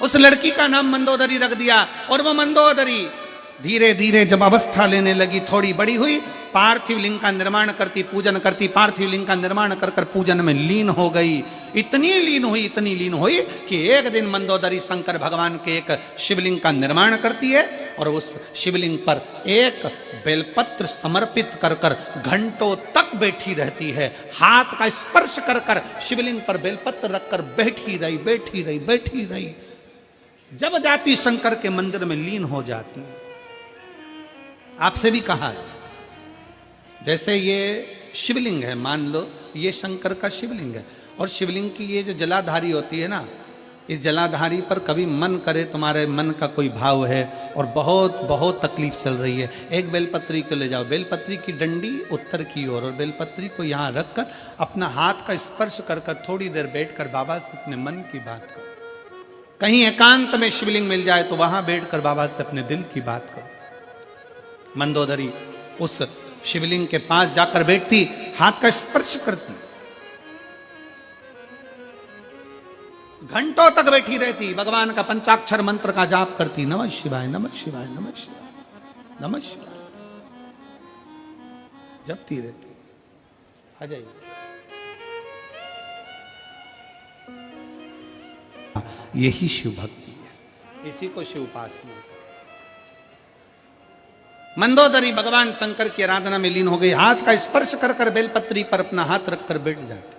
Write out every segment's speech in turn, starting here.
उस लड़की का नाम मंदोदरी रख दिया। और वो मंदोदरी धीरे धीरे जब अवस्था लेने लगी, थोड़ी बड़ी हुई, पार्थिव लिंग का निर्माण करती, पूजन करती, पार्थिव लिंग का निर्माण कर कर पूजन में लीन हो गई। इतनी लीन हुई कि एक दिन मंदोदरी शंकर भगवान के एक शिवलिंग का निर्माण करती है और उस शिवलिंग पर एक बेलपत्र समर्पित कर कर घंटों तक बैठी रहती है। हाथ का स्पर्श कर कर शिवलिंग पर बेलपत्र रखकर बैठी रही। जब जाती शंकर के मंदिर में लीन हो जाती। आपसे भी कहा है, जैसे ये शिवलिंग है, मान लो ये शंकर का शिवलिंग है, और शिवलिंग की ये जो जलाधारी होती है ना, इस जलाधारी पर कभी मन करे तुम्हारे मन का कोई भाव है और बहुत बहुत तकलीफ चल रही है, एक बेलपत्री को ले जाओ, बेलपत्री की डंडी उत्तर की ओर और बेलपत्री को यहाँ रखकर अपना हाथ का स्पर्श कर कर थोड़ी देर बैठकर बाबा से अपने मन की बात करो। कहीं एकांत में शिवलिंग मिल जाए तो वहां बैठकर बाबा से अपने दिल की बात करो। मंदोदरी उस शिवलिंग के पास जाकर बैठती, हाथ का स्पर्श करती, घंटों तक बैठी रहती, भगवान का पंचाक्षर मंत्र का जाप करती, नमः शिवाय नमः शिवाय नमः शिवाय नमः शिवाय जपती रहती। आ जाइए। यही शिव भक्ति है, इसी को शिव उपासना। मंदोदरी भगवान शंकर की आराधना में लीन हो गई, हाथ का स्पर्श कर कर बेलपत्री पर अपना हाथ रखकर बैठ जाती।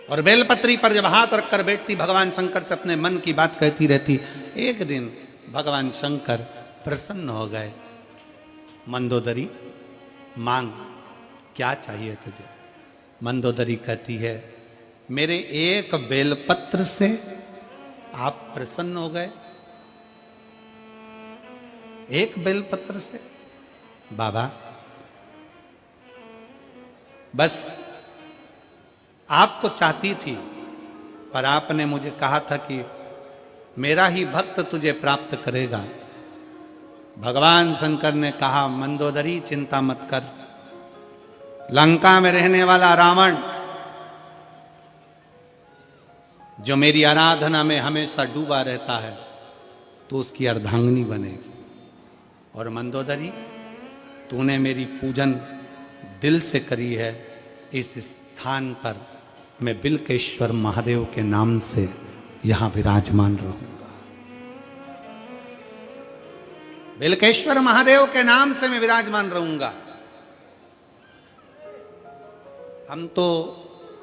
और बेलपत्री पर जब हाथ रखकर बैठती, भगवान शंकर से अपने मन की बात कहती रहती। एक दिन भगवान शंकर प्रसन्न हो गए। मंदोदरी मांग, क्या चाहिए तुझे? मंदोदरी कहती है, मेरे एक बेलपत्र से आप प्रसन्न हो गए? एक बेलपत्र से? बाबा बस आपको चाहती थी, पर आपने मुझे कहा था कि मेरा ही भक्त तुझे प्राप्त करेगा। भगवान शंकर ने कहा, मंदोदरी चिंता मत कर, लंका में रहने वाला रावण जो मेरी आराधना में हमेशा डूबा रहता है, तो उसकी अर्धांगिनी बनेगी। और मंदोदरी, तूने मेरी पूजन दिल से करी है, इस स्थान पर मैं बिल्केश्वर महादेव के नाम से यहां विराजमान रहूंगा। बिल्केश्वर महादेव के नाम से मैं विराजमान रहूंगा। हम तो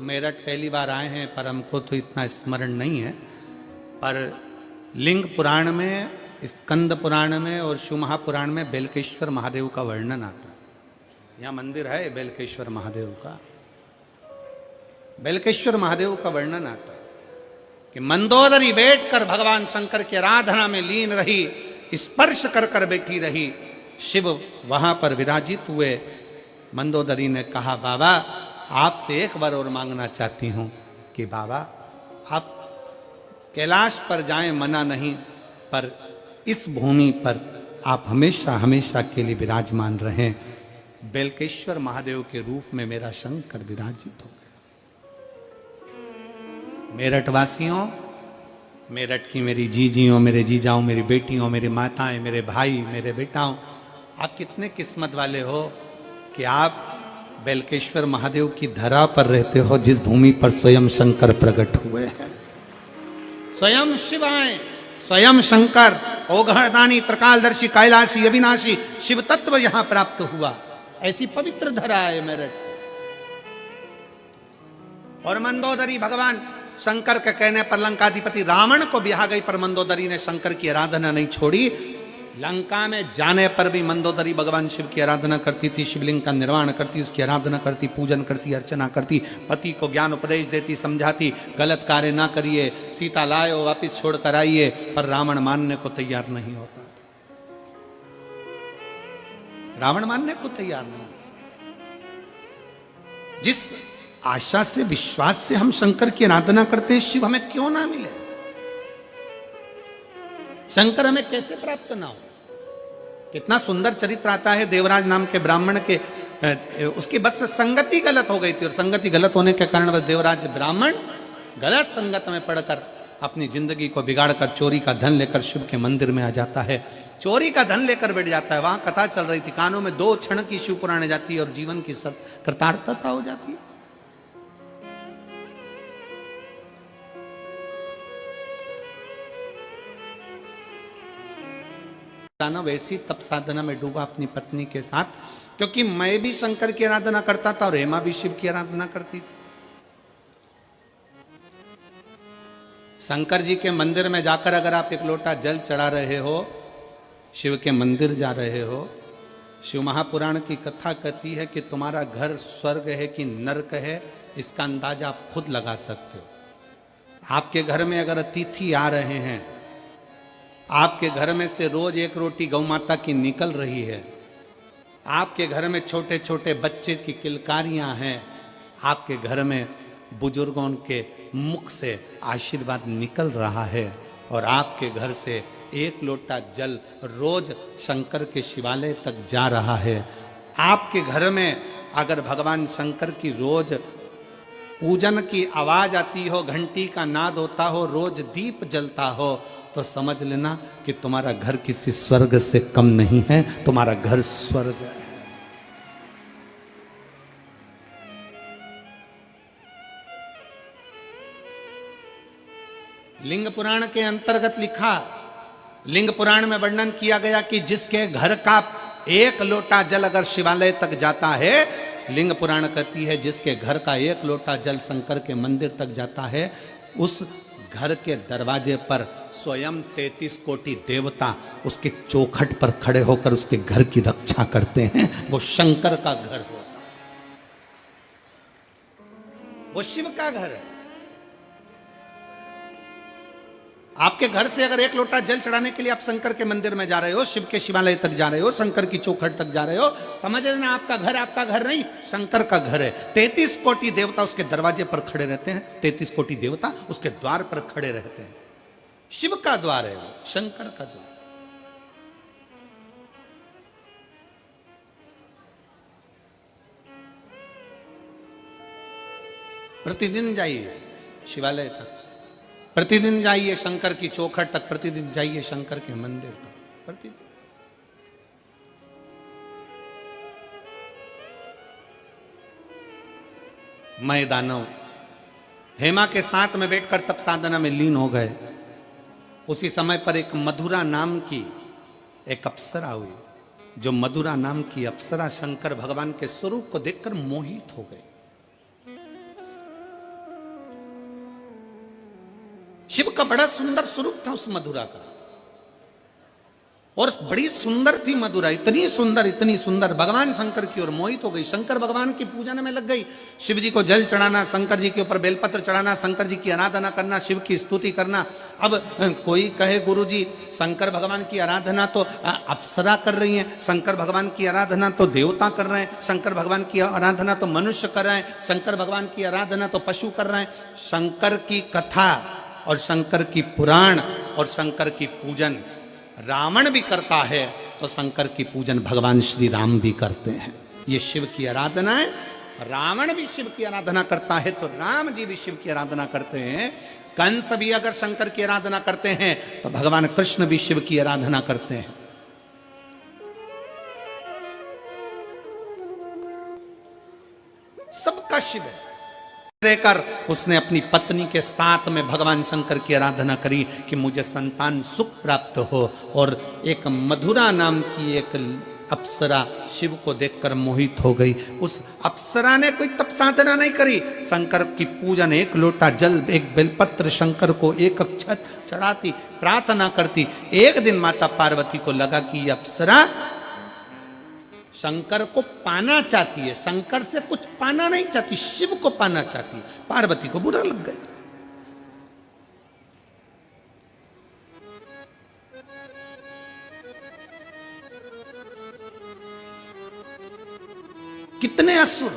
मेरठ पहली बार आए हैं, पर हमको तो इतना स्मरण नहीं है, पर लिंग पुराण में, स्कंद पुराण में और शिव महापुराण में बेलकेश्वर महादेव का वर्णन आता है। यहाँ मंदिर है बेलकेश्वर महादेव का। बेलकेश्वर महादेव का वर्णन आता है कि मंदोदरी बैठकर भगवान शंकर की आराधना में लीन रही, स्पर्श कर कर बैठी रही, शिव वहां पर विराजित हुए। मंदोदरी ने कहा, बाबा आपसे एक बार और मांगना चाहती हूं कि बाबा आप कैलाश पर जाएं, मना नहीं, पर इस भूमि पर आप हमेशा हमेशा के लिए विराजमान रहें। बेलकेश्वर महादेव के रूप में मेरा शंकर विराजित हो गया। मेरठ वासियों, मेरठ की मेरी जीजियों, मेरे जीजाओं, मेरी बेटियों, मेरी माताएं, मेरे भाई, मेरे बेटाओं, आप कितने किस्मत वाले हो कि आप बेलकेश्वर महादेव की धरा पर रहते हो, जिस भूमि पर स्वयं शंकर प्रकट हुए हैं। स्वयं शिव आए, स्वयं शंकर, ओघड़दानी, त्रिकालदर्शी, कैलाशी, अविनाशी शिव तत्व यहां प्राप्त हुआ। ऐसी पवित्र धरा है मेरठ। और मंदोदरी भगवान शंकर के कहने पर लंकाधिपति रावण को ब्याह गई, पर मंदोदरी ने शंकर की आराधना नहीं छोड़ी। लंका में जाने पर भी मंदोदरी भगवान शिव की आराधना करती थी, शिवलिंग का निर्माण करती, उसकी आराधना करती, पूजन करती, अर्चना करती, पति को ज्ञान उपदेश देती, समझाती, गलत कार्य ना करिए, सीता लाओ वापिस छोड़ कर आइए, पर रावण मानने को तैयार नहीं होता था। रावण मानने को तैयार नहीं। जिस आशा से, विश्वास से हम शंकर की आराधना करते हैं, शिव हमें क्यों ना मिले, शंकर हमें कैसे प्राप्त ना हो। कितना सुंदर चरित्र आता है देवराज नाम के ब्राह्मण के उसकी बस संगति गलत हो गई थी, और संगति गलत होने के कारण वह देवराज ब्राह्मण गलत संगत में पड़कर अपनी जिंदगी को बिगाड़कर चोरी का धन लेकर शिव के मंदिर में आ जाता है। चोरी का धन लेकर बैठ जाता है। वहां कथा चल रही थी, कानों में 2 क्षण की शिव पुराण जाती है और जीवन की सब कृतार्थता हो जाती है। वैसी तप साधना में डूबा अपनी पत्नी के साथ, क्योंकि मैं भी शंकर की आराधना करता था और हेमा भी शिव की आराधना करती थी। शंकर जी के मंदिर में जाकर अगर आप एक लोटा जल चढ़ा रहे हो, शिव के मंदिर जा रहे हो, शिव महापुराण की कथा कहती है कि तुम्हारा घर स्वर्ग है कि नरक है, इसका अंदाजा आप खुद लगा सकते हो। आपके घर में अगर अतिथि आ रहे हैं, आपके घर में से रोज 1 रोटी गौ माता की निकल रही है, आपके घर में छोटे छोटे बच्चे की किलकारियां हैं, आपके घर में बुजुर्गों के मुख से आशीर्वाद निकल रहा है, और आपके घर से 1 लोटा जल रोज शंकर के शिवालय तक जा रहा है। आपके घर में अगर भगवान शंकर की रोज पूजन की आवाज आती हो, घंटी का नाद होता हो, रोज दीप जलता हो, तो समझ लेना कि तुम्हारा घर किसी स्वर्ग से कम नहीं है, तुम्हारा घर स्वर्ग है। लिंग पुराण के अंतर्गत लिखा, लिंग पुराण में वर्णन किया गया कि जिसके घर का 1 लोटा जल अगर शिवालय तक जाता है, लिंग पुराण कहती है जिसके घर का 1 लोटा जल शंकर के मंदिर तक जाता है, उस घर के दरवाजे पर स्वयं 33 कोटि देवता उसके चौखट पर खड़े होकर उसके घर की रक्षा करते हैं। वो शंकर का घर होता है, वो शिव का घर है। आपके घर से अगर 1 लोटा जल चढ़ाने के लिए आप शंकर के मंदिर में जा रहे हो, शिव के शिवालय तक जा रहे हो, शंकर की चौखट तक जा रहे हो, समझ लेना आपका घर नहीं, शंकर का घर है। 33 कोटि देवता उसके दरवाजे पर खड़े रहते हैं, 33 कोटि देवता उसके द्वार पर खड़े रहते हैं। शिव का द्वार है वो, शंकर का द्वार। प्रतिदिन जाइए शिवालय तक, प्रतिदिन जाइए शंकर की चौखट तक, प्रतिदिन जाइए शंकर के मंदिर तक, प्रतिदिन। मैं दानव हेमा के साथ में बैठकर तप साधना में लीन हो गए। उसी समय पर एक मधुरा नाम की एक अप्सरा हुई। जो मधुरा नाम की अप्सरा शंकर भगवान के स्वरूप को देखकर मोहित हो गई। शिव का बड़ा सुंदर स्वरूप था उस मधुरा का, और बड़ी सुंदर थी मधुरा, इतनी सुंदर भगवान शंकर की ओर मोहित हो गई। शंकर भगवान की पूजन में लग गई। शिव जी को जल चढ़ाना, शंकर जी के ऊपर बेलपत्र चढ़ाना, शंकर जी की आराधना करना, शिव की स्तुति करना। अब कोई कहे गुरुजी शंकर भगवान की आराधना तो अप्सरा कर रही है, शंकर भगवान की आराधना तो देवता कर रहे हैं, शंकर भगवान की आराधना तो मनुष्य कर रहे हैं, शंकर भगवान की आराधना तो पशु कर रहे हैं। शंकर की कथा और शंकर की पुराण और शंकर की पूजन रावण भी करता है, तो शंकर की पूजन भगवान श्री राम भी करते हैं। ये शिव की आराधना है। रावण भी शिव की आराधना करता है तो राम जी भी शिव की आराधना करते हैं। कंस भी अगर शंकर की आराधना करते हैं तो भगवान कृष्ण भी शिव की आराधना करते हैं। सबका शिव है। रहकर उसने अपनी पत्नी के साथ में भगवान शंकर की आराधना करी कि मुझे संतान सुख प्राप्त हो। और एक मधुरा नाम की एक अप्सरा शिव को देखकर मोहित हो गई। उस अप्सरा ने कोई तप साधना नहीं करी, शंकर की पूजन, 1 लोटा जल, 1 बेलपत्र शंकर को 1 अक्षत चढ़ाती, प्रार्थना करती। एक दिन माता पार्वती को लगा कि यह अप्सरा शंकर को पाना चाहती है, शंकर से कुछ पाना नहीं चाहती, शिव को पाना चाहती। पार्वती को बुरा लग गया। कितने असुर,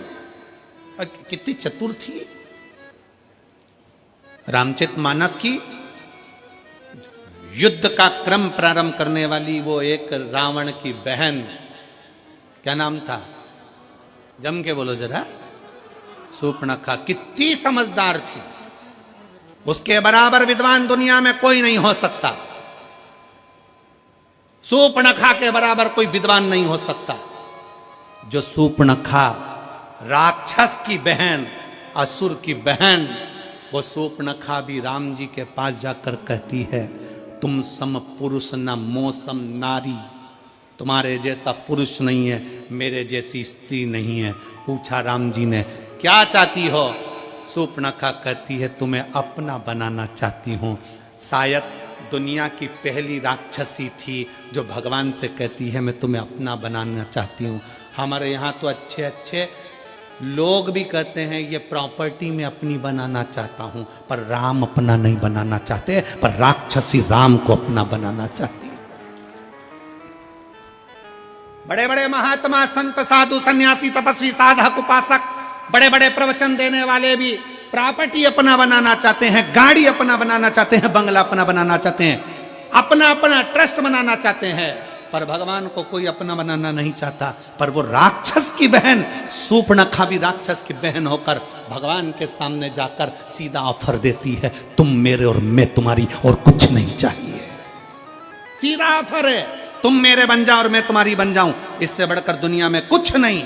कितनी चतुर थी। रामचरितमानस की युद्ध का क्रम प्रारंभ करने वाली वो एक रावण की बहन, क्या नाम था, जम के बोलो जरा। शूर्पणखा कितनी समझदार थी, उसके बराबर विद्वान दुनिया में कोई नहीं हो सकता। शूर्पणखा के बराबर कोई विद्वान नहीं हो सकता। जो शूर्पणखा राक्षस की बहन, असुर की बहन, वो शूर्पणखा भी राम जी के पास जाकर कहती है, तुम सम पुरुष न मोसम नारी, तुम्हारे जैसा पुरुष नहीं है, मेरे जैसी स्त्री नहीं है। पूछा राम जी ने, क्या चाहती हो? शूर्पणखा कहती है, तुम्हें अपना बनाना चाहती हूँ। शायद दुनिया की पहली राक्षसी थी जो भगवान से कहती है, मैं तुम्हें अपना बनाना चाहती हूँ। हमारे यहाँ तो अच्छे अच्छे लोग भी कहते हैं, ये प्रॉपर्टी में अपनी बनाना चाहता हूं, पर राम अपना नहीं बनाना चाहते, पर राक्षसी राम को अपना बनाना चाहती है। बड़े बड़े महात्मा, संत, साधु, सन्यासी, तपस्वी, साधक, उपासक, बड़े बड़े प्रवचन देने वाले भी प्रॉपर्टी अपना बनाना चाहते हैं, गाड़ी अपना बनाना चाहते हैं, बंगला अपना बनाना चाहते हैं, अपना अपना ट्रस्ट बनाना चाहते हैं, पर भगवान को कोई अपना बनाना नहीं चाहता। पर वो राक्षस की बहन शूर्पणखा भी राक्षस की बहन होकर भगवान के सामने जाकर सीधा ऑफर देती है, तुम मेरे और मैं तुम्हारी, और कुछ नहीं चाहिए। सीधा ऑफर है, तुम मेरे बन जाओ और मैं तुम्हारी बन जाऊं, इससे बढ़कर दुनिया में कुछ नहीं।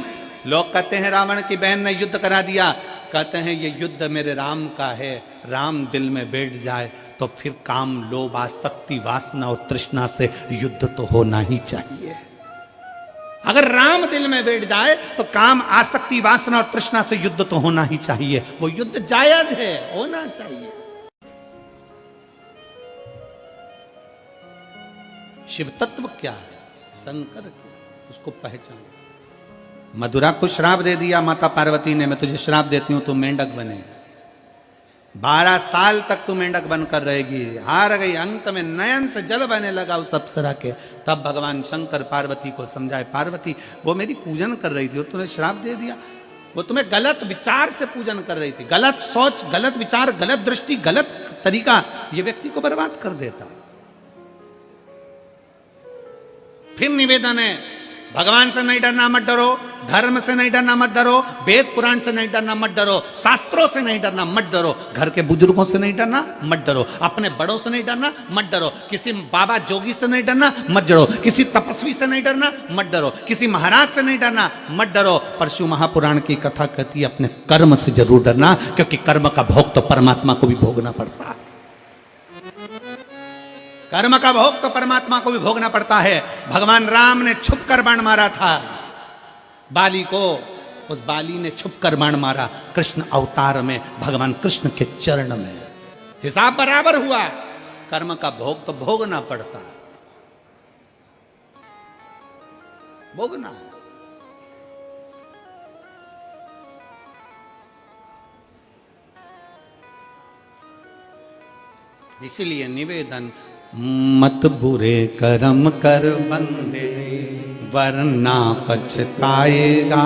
लोग कहते हैं रावण की बहन ने युद्ध करा दिया, कहते हैं ये युद्ध मेरे राम का है। राम दिल में बैठ जाए तो फिर काम, लोभ, आसक्ति, वासना और तृष्णा से युद्ध तो होना ही चाहिए। अगर राम दिल में बैठ जाए तो काम, आसक्ति, वासना और तृष्णा से युद्ध तो होना ही चाहिए। वो युद्ध जायज है, होना चाहिए। शिव तत्व क्या है, शंकर क्या, उसको पहचान। मथुरा को श्राप दे दिया माता पार्वती ने, मैं तुझे श्राप देती हूं, तू मेंढक बनेगी, 12 साल तक तू मेंढक बनकर रहेगी। हार गई, अंत में नयन से जल बहने लगा उस अप्सरा के। तब भगवान शंकर पार्वती को समझाए, पार्वती वो मेरी पूजन कर रही थी और तूने श्राप दे दिया। वो तुम्हें गलत विचार से पूजन कर रही थी। गलत सोच, गलत विचार, गलत दृष्टि, गलत तरीका ये व्यक्ति को बर्बाद कर देता। फिर निवेदन है, भगवान से नहीं डरना, मत डरो, धर्म से नहीं डरना, मत डरो, वेद पुराण से नहीं डरना, मत डरो, शास्त्रों से नहीं डरना, मत डरो, घर के बुजुर्गों से नहीं डरना, मत डरो, अपने बड़ों से नहीं डरना, मत डरो, किसी बाबा जोगी से नहीं डरना, मत डरो, किसी तपस्वी से नहीं डरना, मत डरो, किसी महाराज से नहीं डरना, मत डरो। पर शिव महापुराण की कथा कहती है, अपने कर्म से जरूर डरना, क्योंकि कर्म का भोग तो परमात्मा को भी भोगना पड़ता है। कर्म का भोग तो परमात्मा को भी भोगना पड़ता है। भगवान राम ने छुप कर बाण मारा था बाली को, उस बाली ने छुप कर बाण मारा कृष्ण अवतार में, भगवान कृष्ण के चरण में। हिसाब बराबर हुआ। कर्म का भोग तो भोगना पड़ता, भोगना। इसीलिए निवेदन, मत बुरे कर्म कर बंदे वरना पछताएगा,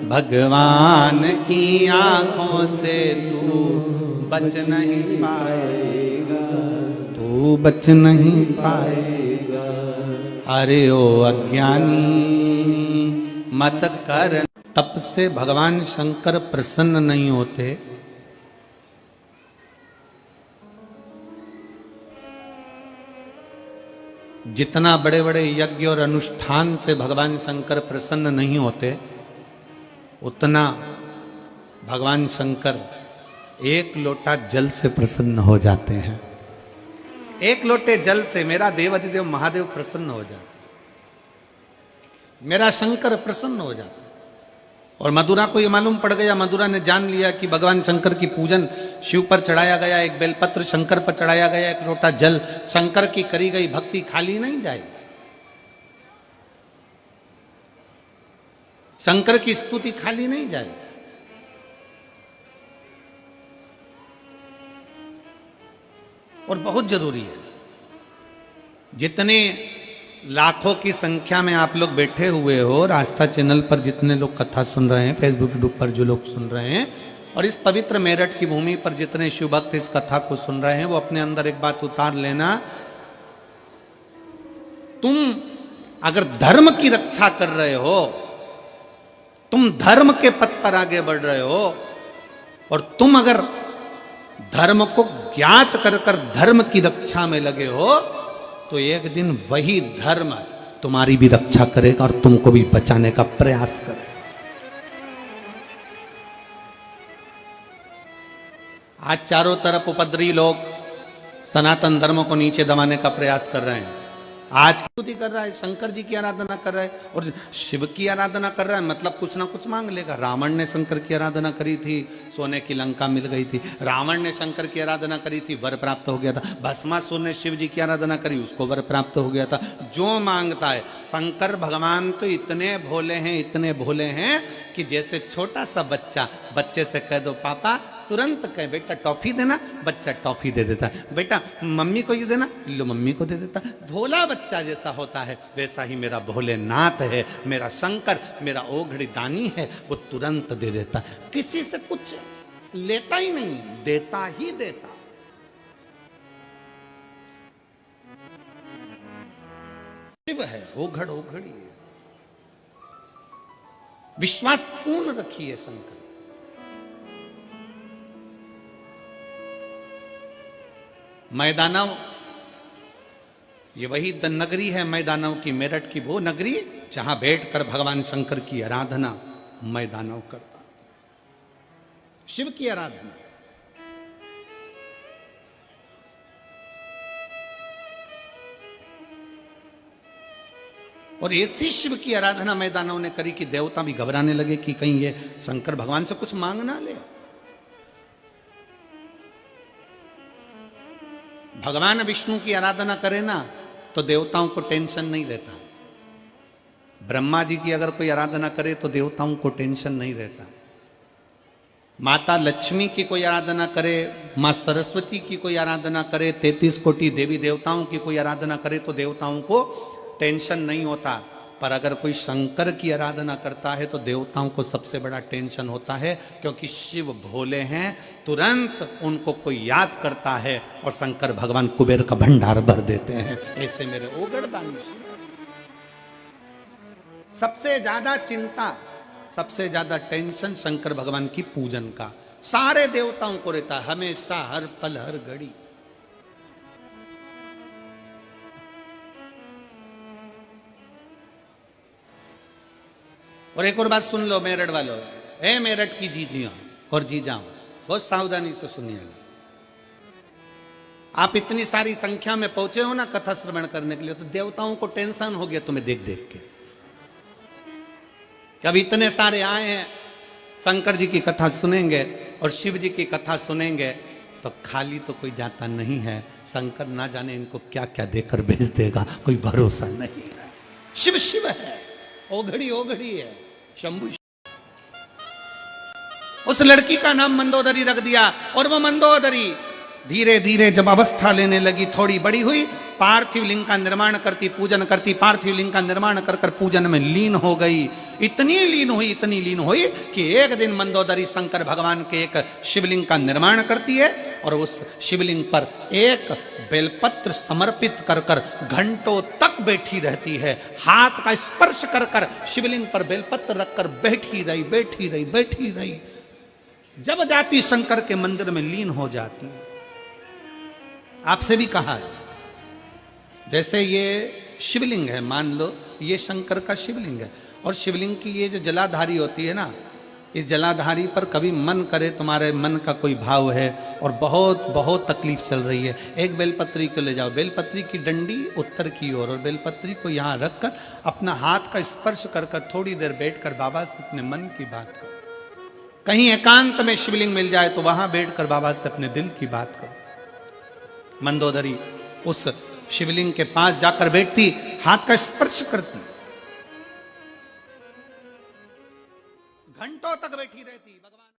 भगवान की आंखों से तू बच नहीं पाएगा, तू बच नहीं पाएगा। अरे ओ अज्ञानी मत कर। तप से भगवान शंकर प्रसन्न नहीं होते। जितना बड़े बड़े यज्ञ और अनुष्ठान से भगवान शंकर प्रसन्न नहीं होते, उतना भगवान शंकर एक लोटा जल से प्रसन्न हो जाते हैं। एक लोटे जल से मेरा देवाधिदेव महादेव प्रसन्न हो जाते, मेरा शंकर प्रसन्न हो जाता। और मथुरा को ये मालूम पड़ गया, मथुरा ने जान लिया कि भगवान शंकर की पूजन शिव पर चढ़ाया गया, एक बेलपत्र शंकर पर चढ़ाया गया, एक लोटा जल, शंकर की करी गई भक्ति खाली नहीं जाएगी। शंकर की स्तुति खाली नहीं जाएगी। और बहुत जरूरी है, जितने लाखों की संख्या में आप लोग बैठे हुए हो, आस्था चैनल पर जितने लोग कथा सुन रहे हैं, फेसबुक यूट्यूब पर जो लोग सुन रहे हैं, और इस पवित्र मेरठ की भूमि पर जितने शिव भक्त इस कथा को सुन रहे हैं, वो अपने अंदर एक बात उतार लेना, तुम अगर धर्म की रक्षा कर रहे हो तुम धर्म के पथ पर आगे बढ़ रहे हो, और तुम अगर धर्म को ज्ञात कर कर धर्म की रक्षा में लगे हो, तो एक दिन वही धर्म तुम्हारी भी रक्षा करेगा और तुमको भी बचाने का प्रयास करेगा। आज चारों तरफ उपद्रवी लोग सनातन धर्म को नीचे दबाने का प्रयास कर रहे हैं। आज स्तुति कर रहा है, शंकर जी की आराधना कर रहा है और शिव की आराधना कर रहा है, मतलब कुछ ना कुछ मांग लेगा। रावण ने शंकर की आराधना करी थी, सोने की लंका मिल गई थी। रावण ने शंकर की आराधना करी थी, वर प्राप्त हो गया था। भस्मासुर ने शिव जी की आराधना करी, उसको वर प्राप्त हो गया था। जो मांगता है, शंकर भगवान तो इतने भोले हैं, इतने भोले हैं कि जैसे छोटा सा बच्चा, बच्चे से कह दो पापा, तुरंत कहे बेटा टॉफी देना, बच्चा टॉफी दे देता है। बेटा मम्मी को ये देना, लो मम्मी को दे देता। भोला बच्चा जैसा होता है, वैसा ही मेरा भोलेनाथ है, मेरा शंकर, मेरा ओघड़ी दानी है, वो तुरंत दे देता। किसी से कुछ लेता ही नहीं, देता ही देता। शिव है, ओघड़ ओघड़ी है। विश्वास पूर्ण रखिए शंकर। मैदानव, ये वही नगरी है मैदानव की, मेरठ की वो नगरी जहां बैठकर भगवान शंकर की आराधना मैदानव करता, शिव की आराधना। और ऐसी शिव की आराधना मैदानव ने करी कि देवता भी घबराने लगे कि कहीं ये शंकर भगवान से कुछ मांग ना ले। भगवान विष्णु की आराधना करे ना तो देवताओं को टेंशन नहीं रहता। ब्रह्मा जी की अगर कोई आराधना करे तो देवताओं को टेंशन नहीं रहता। माता लक्ष्मी की कोई आराधना करे, मां सरस्वती की कोई आराधना करे, 33 कोटि देवी देवताओं की कोई आराधना करे तो देवताओं को टेंशन नहीं होता। पर अगर कोई शंकर की आराधना करता है तो देवताओं को सबसे बड़ा टेंशन होता है, क्योंकि शिव भोले हैं। तुरंत उनको कोई याद करता है और शंकर भगवान कुबेर का भंडार भर देते हैं। ऐसे मेरे ओगड़ दानी। सबसे ज्यादा चिंता, सबसे ज्यादा टेंशन शंकर भगवान की पूजन का सारे देवताओं को रहता है, हमेशा, हर पल, हर घड़ी। और एक और बात सुन लो मेरठ वालों, ए मेरठ की जीजियों और जीजाओं, बहुत सावधानी से सुनिएगा। आप इतनी सारी संख्या में पहुंचे हो ना कथा श्रवण करने के लिए, तो देवताओं को टेंशन हो गया तुम्हें देख देख के कि अब इतने सारे आए हैं, शंकर जी की कथा सुनेंगे और शिव जी की कथा सुनेंगे तो खाली तो कोई जाता नहीं है। शंकर ना जाने इनको क्या क्या देकर भेज देगा, कोई भरोसा नहीं है। शिव शिव है, ओघड़ी ओघड़ी है, शंभु। उस लड़की का नाम मंदोदरी रख दिया और वो मंदोदरी धीरे धीरे जब अवस्था लेने लगी, थोड़ी बड़ी हुई, पार्थिव लिंग का निर्माण करती, पूजन करती, पार्थिव लिंग का निर्माण कर कर पूजन में लीन हो गई। इतनी लीन हुई कि एक दिन मंदोदरी शंकर भगवान के एक शिवलिंग का निर्माण करती है और उस शिवलिंग पर एक बेलपत्र समर्पित कर कर घंटों तक बैठी रहती है। हाथ का स्पर्श कर कर शिवलिंग पर बेलपत्र रखकर बैठी रही। जब जाती शंकर के मंदिर में लीन हो जाती। आपसे भी कहा है, जैसे ये शिवलिंग है, मान लो ये शंकर का शिवलिंग है, और शिवलिंग की ये जो जलाधारी होती है ना, इस जलाधारी पर कभी मन करे, तुम्हारे मन का कोई भाव है और बहुत बहुत तकलीफ चल रही है, एक बेलपत्री को ले जाओ, बेलपत्री की डंडी उत्तर की ओर और बेलपत्री को यहाँ रखकर अपना हाथ का स्पर्श कर कर थोड़ी देर बैठकर बाबा से अपने मन की बात करो। कहीं एकांत में शिवलिंग मिल जाए तो वहां बैठकर बाबा से अपने दिल की बात करो। मंदोदरी उस शिवलिंग के पास जाकर बैठती, हाथ का स्पर्श करती, घंटों तक बैठी रहती।